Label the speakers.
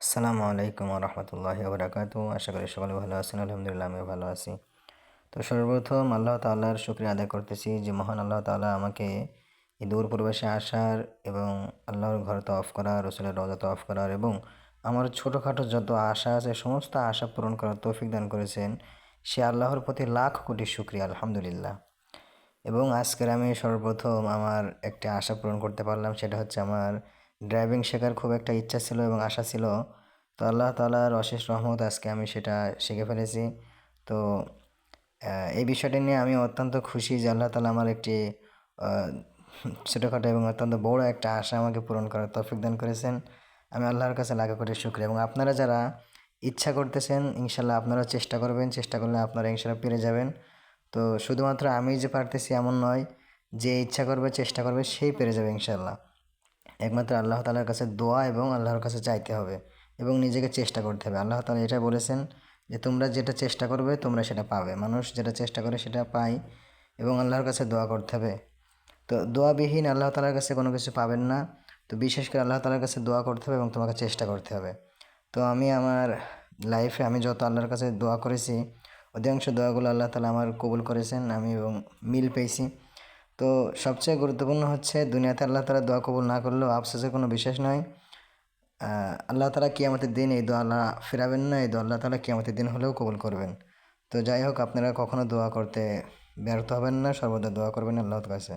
Speaker 1: আসসালামু আলাইকুম রহমতুল্লাহি ওবরাকাতু। আশা করি সকলে ভালো আছেন। আলহামদুলিল্লাহ আমিও ভালো আছি। তো সর্বপ্রথম আল্লাহ তাআলার শুকরিয়া আদায় করতেছি যে মহান আল্লাহ তাআলা আমাকে এই দূর প্রবাসে আসার এবং আল্লাহর ঘর তওয়াফ করার, রসুলের রওজা তওয়াফ করার এবং আমার ছোটোখাটো যত আশা আছে সমস্ত আশা পূরণ করার তৌফিক দান করেছেন। সে আল্লাহর প্রতি লাখ কোটি শুকরিয়া, আলহামদুলিল্লাহ। এবং আজকের আমি সর্বপ্রথম আমার একটা আশা পূরণ করতে পারলাম, সেটা হচ্ছে আমার ড্রাইভিং শেখার খুব একটা ইচ্ছা ছিল এবং আশা ছিল। তো আল্লাহ তাআলার অশেষ রহমত আজকে আমি সেটা শিখে ফেলেছি। তো এই বিষয়টা নিয়ে আমি অত্যন্ত খুশি যে আল্লাহ তাআলা আমার একটি আহ, ছোটোখাটো এবং অত্যন্ত বড় একটা আশা আমাকে পূরণ করার তৌফিক দান করেছেন। আমি আল্লাহর কাছে লাখ কোটি শুকরিয়া। এবং আপনারা যারা ইচ্ছা করতেছেন, ইনশাল্লাহ আপনারা চেষ্টা করবেন, চেষ্টা করলে আপনারা ইনশাল্লাহ পেরে যাবেন। তো শুধুমাত্র আমি যে পারতেছি এমন নয়, যে ইচ্ছা করবে চেষ্টা করবে সেই পেরে যাবে ইনশাল্লাহ। একমাত্র আল্লাহ তাআলার কাছে দোয়া এবং আল্লাহর কাছে চাইতে হবে এবং নিজেকে চেষ্টা করতে হবে। আল্লাহ তাআলা এটা বলেছেন যে তোমরা যেটা চেষ্টা করবে তোমরা সেটা পাবে। মানুষ যেটা চেষ্টা করে সেটা পায় এবং আল্লাহর কাছে দোয়া করতে হবে। তো দোয়াবিহীন আল্লাহ তাআলার কাছে কোনো কিছু পাবেন না। তো বিশেষ করে আল্লাহ তাআলার কাছে দোয়া করতে হবে এবং তোমাকে চেষ্টা করতে হবে। তো আমি আমার লাইফে আমি যত আল্লাহর কাছে দোয়া করেছি, অধিকাংশ দোয়াগুলো আল্লাহ তাআলা আমার কবুল করেছেন, আমি এবং মিল পেয়েছি। তো সবচেয়ে গুরুত্বপূর্ণ হচ্ছে দুনিয়াতে আল্লাহ তাআলা দোয়া কবুল না করলেও আফসোসের কোনো বিশেষ নয়। আল্লাহ তাআলা কিয়ামতের দিন এই দোয়া আল্লাহ ফেরাবেন না, এই দোয়া আল্লাহ তাআলা কিয়ামতের দিন হলেও কবুল করবেন। তো যাই হোক, আপনারা কখনো দোয়া করতে ব্যর্থ হবেন না, সর্বদা দোয়া করবেন আল্লাহর কাছে।